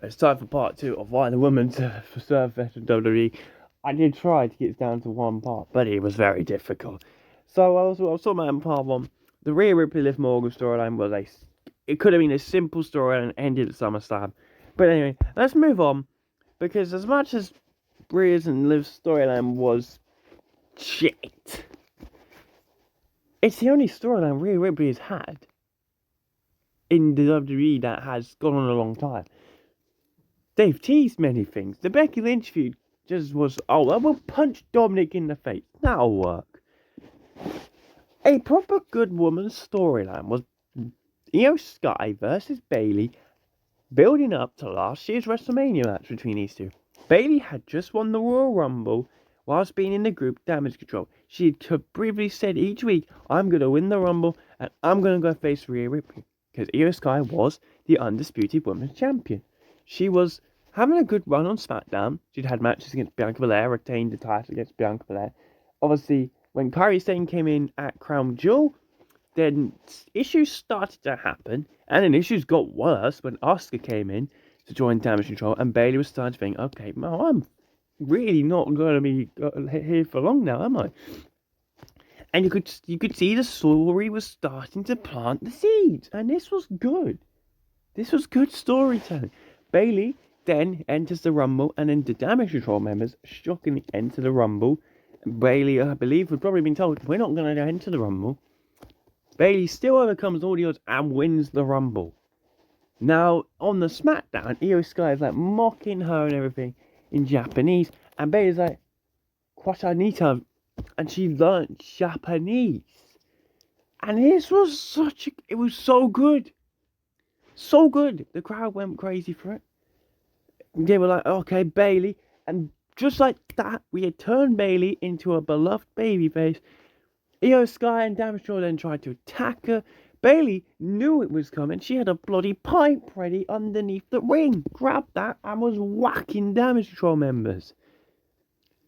It's time for part two of why the women serve veteran WWE. I did try to get down to one part, but it was very difficult. So I was talking about in part one. The Rhea Ripley Liv Morgan storyline was it could have been a simple story and ended at SummerSlam. But anyway, let's move on because as much as Rhea's and Liv's storyline was shit, it's the only storyline Rhea Ripley has had in the WWE that has gone on a long time. They've teased many things. The Becky Lynch feud just was, oh, I will punch Dominic in the face. That'll work. A proper good woman's storyline was Io Sky versus Bayley, building up to last year's WrestleMania match between these two. Bayley had just won the Royal Rumble whilst being in the group Damage Control. She had briefly said each week, I'm going to win the Rumble and I'm going to go face Rhea Ripley. Because Io Sky was the undisputed women's champion. She was having a good run on SmackDown. She'd had matches against Bianca Belair, retained the title against Bianca Belair. Obviously, when Kairi Sane came in at Crown Jewel, then issues started to happen, and then issues got worse when Asuka came in to join Damage Control, and Bayley was starting to think, okay, well, I'm really not going to be here for long now, am I? And you could see the story was starting to plant the seeds, and this was good. This was good storytelling. Bayley then enters the Rumble, and then the Damage Control members shockingly enter the Rumble. Bayley, I believe, had probably been told, we're not going to enter the Rumble. Bayley still overcomes all the odds and wins the Rumble. Now, on the SmackDown, Io Sky is like mocking her and everything in Japanese, and Bayley's like, Kwatanita, and she learnt Japanese. And this was it was so good. So good. The crowd went crazy for it. They were like, okay, Bayley. And just like that, we had turned Bayley into a beloved babyface. Io Sky and Damage Control then tried to attack her. Bayley knew it was coming. She had a bloody pipe ready underneath the ring. Grabbed that and was whacking Damage Control members.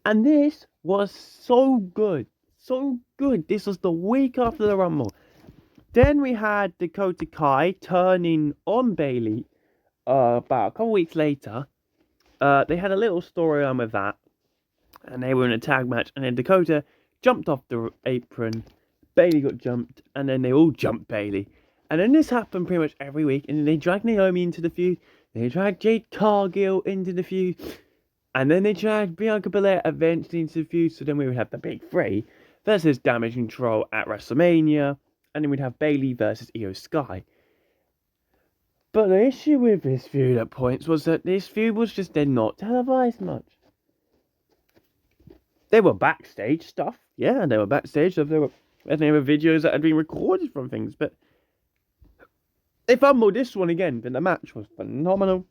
And this was so good. So good. This was the week after the Rumble. Then we had Dakota Kai turning on Bayley about a couple weeks later. They had a little storyline with that. And they were in a tag match. And then Dakota jumped off the apron. Bayley got jumped. And then they all jumped Bayley. And then this happened pretty much every week. And then they dragged Naomi into the feud. They dragged Jade Cargill into the feud. And then they dragged Bianca Belair eventually into the feud. So then we would have the big three versus Damage Control at WrestleMania. And then we'd have Bayley versus Io Sky. But the issue with this feud at points was that this feud was just then not televised much. There were backstage stuff. Yeah, there were backstage stuff. There were videos that had been recorded from things. But they fumbled this one again. But the match was phenomenal.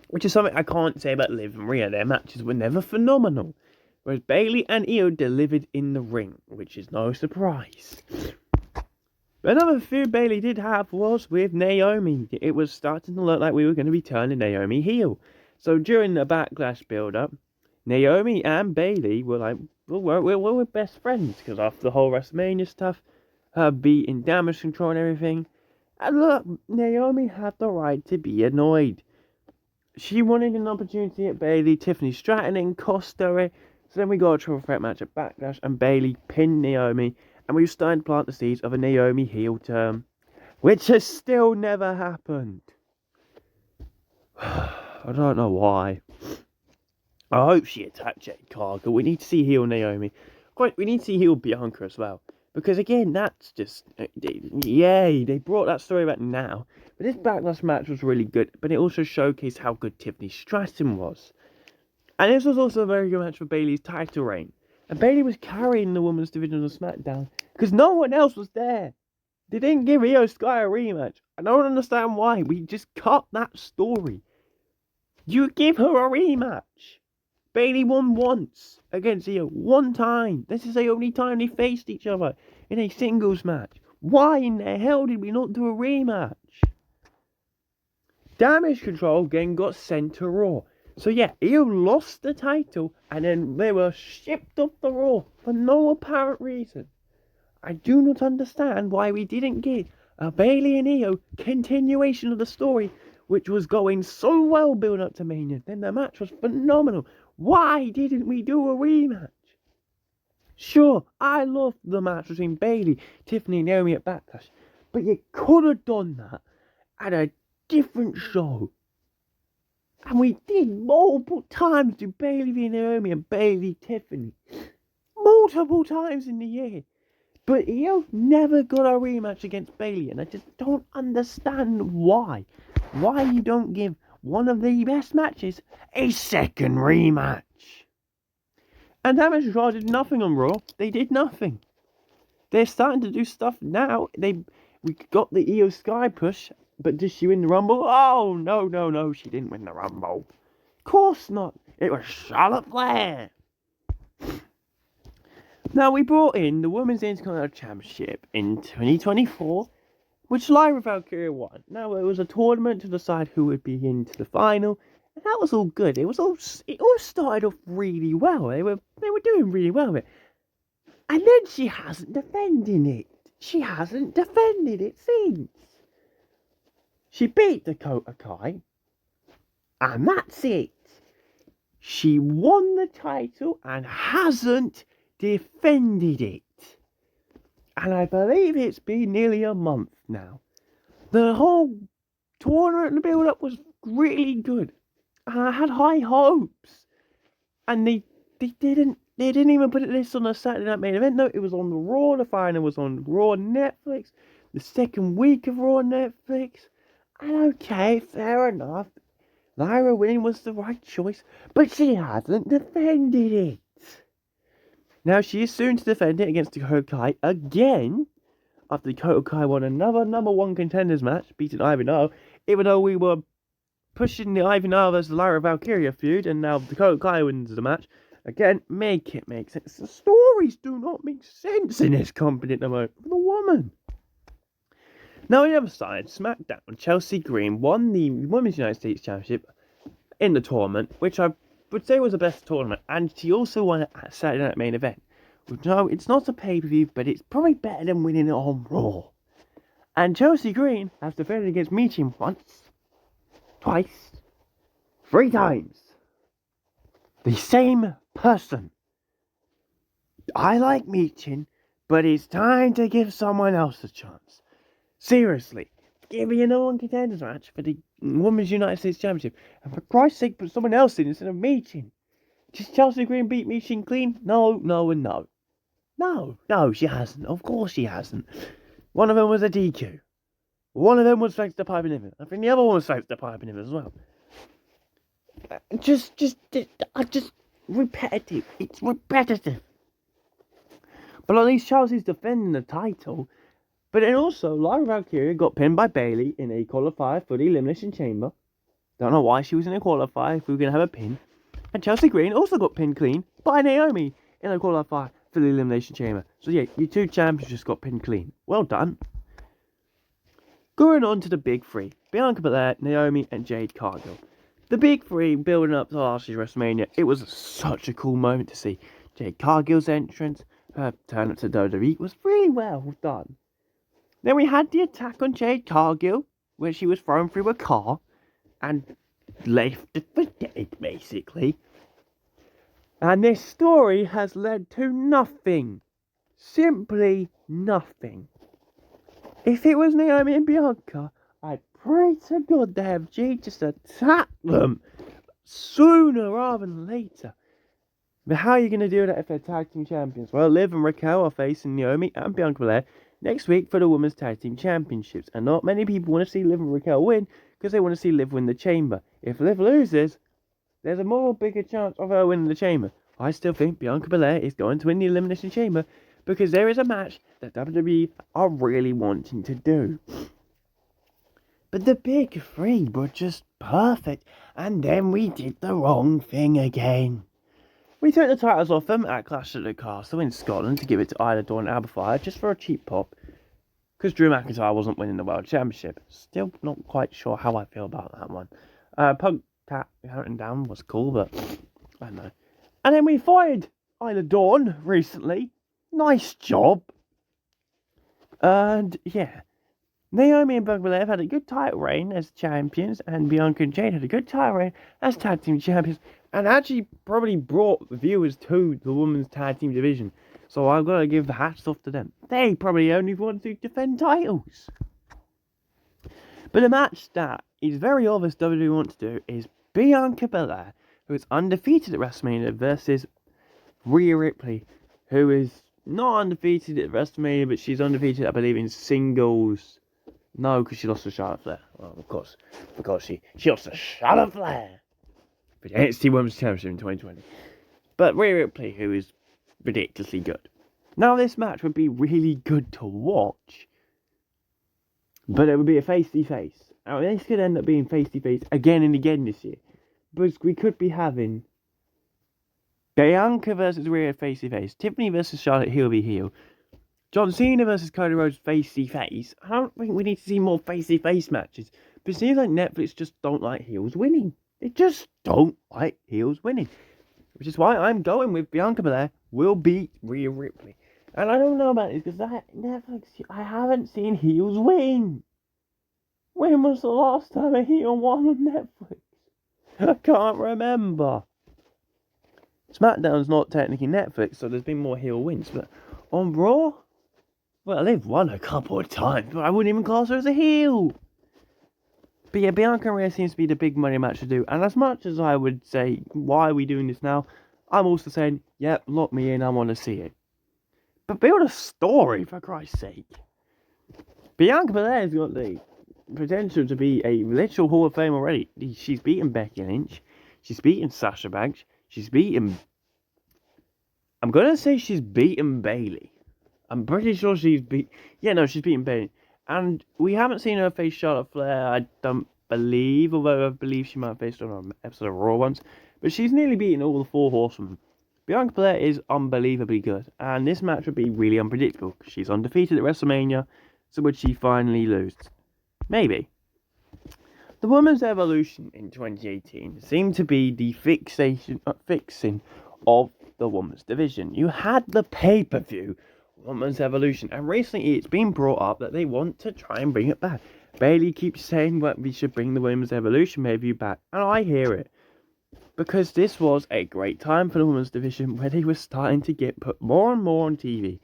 Which is something I can't say about Liv and Rhea. Their matches were never phenomenal. Whereas Bayley and Io delivered in the ring. Which is no surprise. Another feud Bayley did have was with Naomi. It was starting to look like we were going to be turning Naomi heel. So during the Backlash build-up, Naomi and Bayley were like, we're best friends. Because after the whole WrestleMania stuff, her beating Damage Control and everything. And look, Naomi had the right to be annoyed. She wanted an opportunity at Bayley. Tiffany Stratton and cost her it. So then we got a triple threat match at Backlash. And Bayley pinned Naomi. And we were starting to plant the seeds of a Naomi heel turn, which has still never happened. I don't know why. I hope she attacked Jade Cargill. We need to see heel Naomi. We need to see heel Bianca as well. Because again, that's just... Yay, they brought that story back now. But this Backlash match was really good. But it also showcased how good Tiffany Stratton was. And this was also a very good match for Bayley's title reign. And Bayley was carrying the women's division on SmackDown because no one else was there. They didn't give Io Sky a rematch. I don't understand why. We just cut that story. You give her a rematch. Bayley won once against Io. One time. This is the only time they faced each other in a singles match. Why in the hell did we not do a rematch? Damage Control again got sent to Raw. So yeah, Io lost the title and then they were shipped off the Raw for no apparent reason. I do not understand why we didn't get a Bayley and Io continuation of the story which was going so well build up to Mania. Then the match was phenomenal. Why didn't we do a rematch? Sure, I loved the match between Bayley, Tiffany, and Naomi at Backlash, but you could have done that at a different show. And we did multiple times to Bayley v Naomi and Bayley Tiffany. Multiple times in the year. But Io never got a rematch against Bayley, and I just don't understand why. Why you don't give one of the best matches a second rematch. And Damage Control did nothing on Raw. They did nothing. They're starting to do stuff now. We got the Io Sky push, but did she win the Rumble? Oh, no, she didn't win the Rumble. Of course not. It was Charlotte Flair. Now, we brought in the Women's Intercontinental Championship in 2024, which Lyra Valkyria won. Now, it was a tournament to decide who would be into the final, and that was all good. It all started off really well. They were doing really well with it. And then she hasn't defended it. She hasn't defended it since. She beat Dakota Kai, and that's it. She won the title and hasn't defended it. And I believe it's been nearly a month now. The whole tournament build-up was really good. And I had high hopes. And they didn't even put this on a Saturday Night Main Event. No, it was on the Raw. The final was on Raw Netflix. The second week of Raw Netflix. And okay, fair enough. Lyra winning was the right choice. But she hasn't defended it. Now, she is soon to defend it against Dakota Kai again, after Dakota Kai won another number one contenders match, beating Ivanhoe, even though we were pushing the Ivanhoe versus Lyra Valkyria feud, and now Dakota Kai wins the match. Again, make it make sense. The stories do not make sense in this company at the moment for the woman. Now, on the other side, SmackDown, Chelsea Green won the Women's United States Championship in the tournament, which I would say was the best tournament, and she also won it at Saturday Night Main Event. No, it's not a pay-per-view, but it's probably better than winning it on Raw. And Chelsea Green has defended against Meechin once, twice, 3 times. The same person. I like Meechin, but it's time to give someone else a chance. Seriously, give me a no one contenders match for the Women's United States Championship, and for Christ's sake, put someone else in instead of Meechin. Just Chelsea Green beat Meechin clean? No, and no. No, she hasn't. Of course she hasn't. One of them was a DQ. One of them was thanks to Piper Niven. I think the other one was thanks to Piper Niven as well. Just repetitive. It's repetitive. But at least Chelsea's defending the title. But then also, Lyra Valkyria got pinned by Bayley in a qualifier for the Elimination Chamber. Don't know why she was in a qualifier if we were going to have a pin. And Chelsea Green also got pinned clean by Naomi in a qualifier for the Elimination Chamber. So yeah, your 2 champions just got pinned clean. Well done. Going on to the big 3. Bianca Belair, Naomi, and Jade Cargill. The big 3 building up to last year's WrestleMania. It was such a cool moment to see. Jade Cargill's entrance, her turn up to WWE was really well done. Then we had the attack on Jade Cargill, where she was thrown through a car and left for dead, basically. And this story has led to nothing. Simply nothing. If it was Naomi and Bianca, I'd pray to God to have Jade just attack them sooner rather than later. But how are you going to do that if they're tag team champions? Well, Liv and Raquel are facing Naomi and Bianca Belair next week for the Women's Tag Team Championships. And not many people want to see Liv and Raquel win because they want to see Liv win the Chamber. If Liv loses, there's a more bigger chance of her winning the Chamber. I still think Bianca Belair is going to win the Elimination Chamber because there is a match that WWE are really wanting to do. But the big 3 were just perfect, and then we did the wrong thing again. We took the titles off them at Clash at the Castle in Scotland to give it to Isla Dawn and Alba Fyre just for a cheap pop, because Drew McIntyre wasn't winning the World Championship. Still not quite sure how I feel about that one. Punk Cat counting down was cool, but I don't know. And then we fired Isla Dawn recently. Nice job. And yeah. Naomi and Bianca Belair have had a good title reign as champions, and Bianca and Jade had a good title reign as tag team champions, and actually probably brought viewers to the women's tag team division. So I've got to give the hats off to them. They probably only want to defend titles. But a match that is very obvious WWE want to do is Bianca Belair, who is undefeated at WrestleMania, versus Rhea Ripley, who is not undefeated at WrestleMania, but she's undefeated, I believe, in singles. No, because she lost to Charlotte Flair. Well, of course, because she lost to Charlotte Flair for the NXT Women's Championship in 2020. But Rhea Ripley, who is ridiculously good. Now, this match would be really good to watch, but it would be a face-to-face. Now, this could end up being face-to-face again and again this year, because we could be having Bianca versus Rhea face-to-face, Tiffany versus Charlotte heel v heel, John Cena versus Cody Rhodes face-to-face. I don't think we need to see more face-to-face matches. But it seems like Netflix just don't like heels winning. They just don't like heels winning. Which is why I'm going with Bianca Belair will beat Rhea Ripley. And I don't know about this because Netflix, I haven't seen heels win. When was the last time a heel won on Netflix? I can't remember. SmackDown's not technically Netflix, so there's been more heel wins. But on Raw, well, they've won a couple of times, but I wouldn't even class her as a heel. But yeah, Bianca and Rhea seems to be the big money match to do. And as much as I would say, why are we doing this now? I'm also saying, yep, lock me in, I want to see it. But build a story, for Christ's sake. Bianca Belair's got the potential to be a literal Hall of Fame already. She's beaten Becky Lynch. She's beaten Sasha Banks. She's beaten... I'm going to say she's beaten Bayley. I'm pretty sure she's she's beaten Bayley. And we haven't seen her face Charlotte Flair, I don't believe, although I believe she might have faced on an episode of Raw once. But she's nearly beaten all the 4 horsemen. Bianca Belair is unbelievably good. And this match would be really unpredictable. She's undefeated at WrestleMania, so would she finally lose? Maybe. The Women's Evolution in 2018 seemed to be the fixing of the women's division. You had the pay-per-view Women's Evolution, and recently it's been brought up that they want to try and bring it back. Bayley keeps saying that we should bring the Women's Evolution pay-per-view back, and I hear it. Because this was a great time for the women's division where they were starting to get put more and more on TV.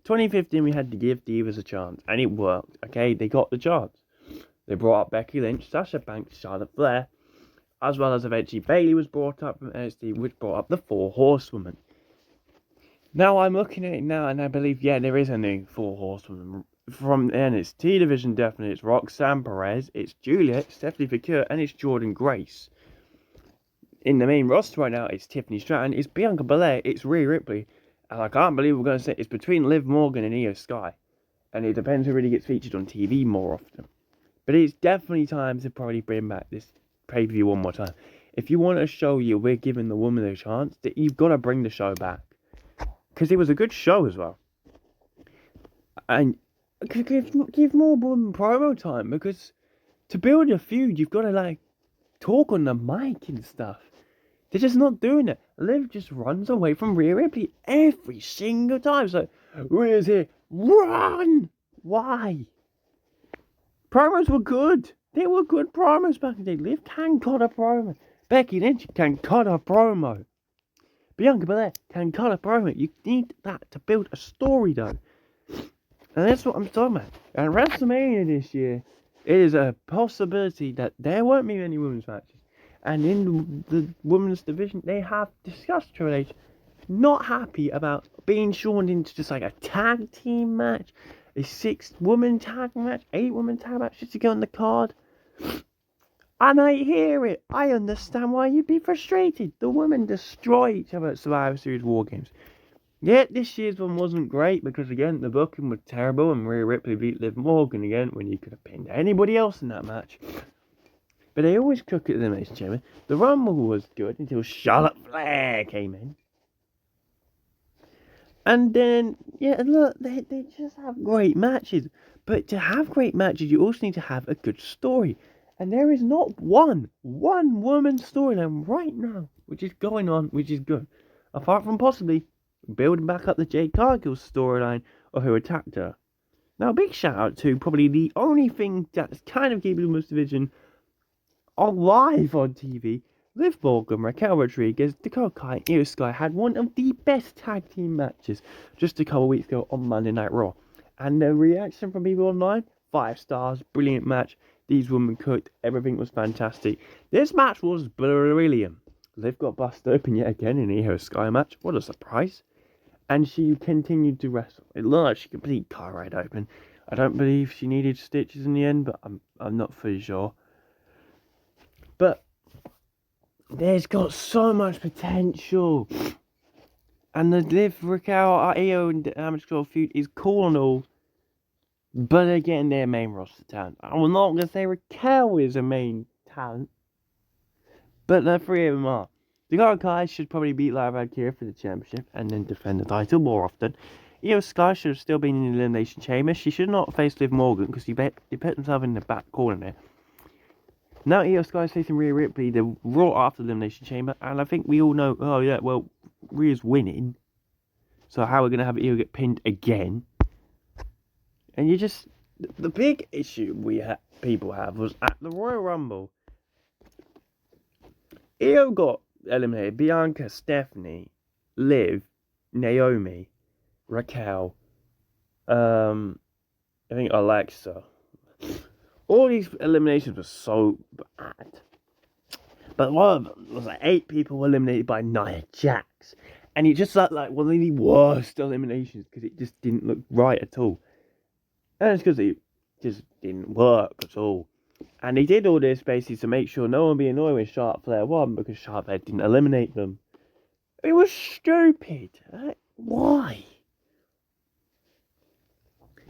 2015 we had to give Divas a chance, and it worked, okay? They got the chance. They brought up Becky Lynch, Sasha Banks, Charlotte Flair, as well as eventually Bayley was brought up from NXT, which brought up the 4 horsewomen. Now I'm looking at it now, and I believe, there is a new 4 horsewomen from the NXT division. Definitely, it's Roxanne Perez, it's Juliet, Stephanie Vicur, and it's Jordan Grace. In the main roster right now, it's Tiffany Stratton, it's Bianca Belair, it's Rhea Ripley, and I can't believe we're going to say it's between Liv Morgan and Io Sky, and it depends who really gets featured on TV more often. But it's definitely time to probably bring back this pay-per-view one more time. If you want to show you we're giving the woman a chance, that you've got to bring the show back. Because it was a good show as well. And give more women promo time. Because to build a feud, you've got to talk on the mic and stuff. They're just not doing it. Liv just runs away from Rhea Ripley every single time. So, Rhea's here. Run! Why? Promos were good. They were good promos back in the day. Liv can cut a promo. Becky Lynch can cut a promo. Bianca Belair can cut a promo. You need that to build a story, though. And that's what I'm talking about. And WrestleMania this year, it is a possibility that there won't be many women's matches. And in the women's division, they have discussed Triple H not happy about being shown into just a tag team match, a 6-woman tag match, 8-woman tag match just to go on the card. And I hear it. I understand why you'd be frustrated. The women destroy each other at Survivor Series War Games. Yet this year's one wasn't great because, again, the booking was terrible and Rhea Ripley beat Liv Morgan again when you could have pinned anybody else in that match. But they always cook it at the Elimination Chamber. The Rumble was good until Charlotte Flair came in. And then, look, they just have great matches. But to have great matches, you also need to have a good story. And there is not one woman storyline right now, which is going on, which is good. Apart from possibly building back up the Jade Cargill storyline of who attacked her. Now, big shout out to probably the only thing that's kind of keeping the women's division alive on TV. Liv Morgan, Raquel Rodriguez, Dakota Kai, and Io Sky had one of the best tag team matches just a couple of weeks ago on Monday Night Raw. And the reaction from people online, 5 stars, brilliant match. These women cooked, everything was fantastic. This match was brilliant. Liv got busted open yet again in the Io Sky match. What a surprise. And she continued to wrestle. It looked like she completely car right open. I don't believe she needed stitches in the end, but I'm not fully sure. But there's got so much potential. And the Liv, Raquel, Io, and Damage Control feud is cool and all. But again, they're main roster talent. I'm not going to say Raquel is a main talent. But the 3 of them are. Dakota Kai should probably beat Lyra Valkyria for the championship and then defend the title more often. Io Sky should have still been in the Elimination Chamber. She should not face Liv Morgan because he put himself in the back corner there. Now Io Sky is facing Rhea Ripley the Raw after the Elimination Chamber, and I think we all know, oh yeah, well, Rhea's winning. So how are we going to have Io get pinned again? And you just, the big issue people have was at the Royal Rumble. Io got eliminated. Bianca, Stephanie, Liv, Naomi, Raquel, I think Alexa. All these eliminations were so bad. But one of them was like 8 people were eliminated by Nia Jax. And it just looked like one of the worst eliminations because it just didn't look right at all. And it's because it just didn't work at all. And he did all this basically to make sure no one would be annoyed when Charlotte Flair won because Charlotte Flair didn't eliminate them. It was stupid. Why?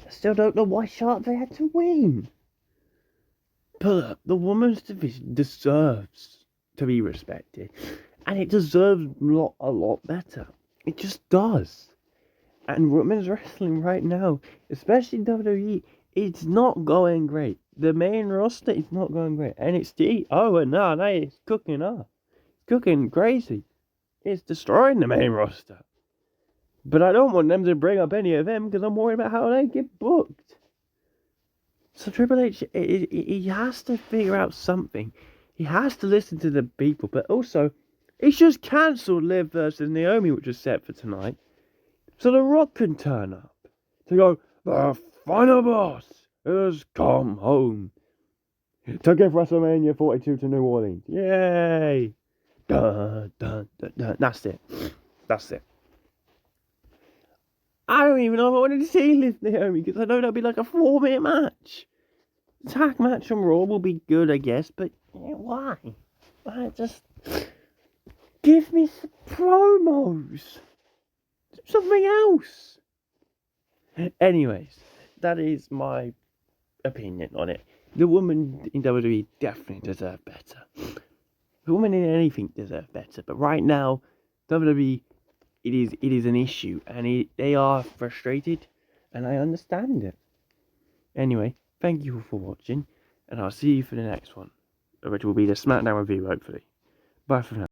I still don't know why Charlotte Flair had to win. But the women's division deserves to be respected. And it deserves a lot better. It just does. And women's wrestling right now, especially WWE, it's not going great. The main roster is not going great. NXT, no, it's cooking up. It's cooking crazy. It's destroying the main roster. But I don't want them to bring up any of them because I'm worried about how they get booked. So Triple H, he has to figure out something. He has to listen to the people. But also, he's just cancelled Liv versus Naomi, which was set for tonight. So The Rock can turn up. To go, the final boss has come home. To give WrestleMania 42 to New Orleans. Yay! Dun, dun, dun, dun. That's it. I don't even know if I wanted to see Liv Naomi because I know that'll be like a 4-minute match. The tag match on Raw will be good, I guess, but why? Just give me some promos. Something else. Anyways, that is my opinion on it. The women in WWE definitely deserve better. The women in anything deserve better. But right now, WWE, it is an issue. And they are frustrated. And I understand it. Anyway, thank you for watching. And I'll see you for the next one. Which will be the SmackDown review, hopefully. Bye for now.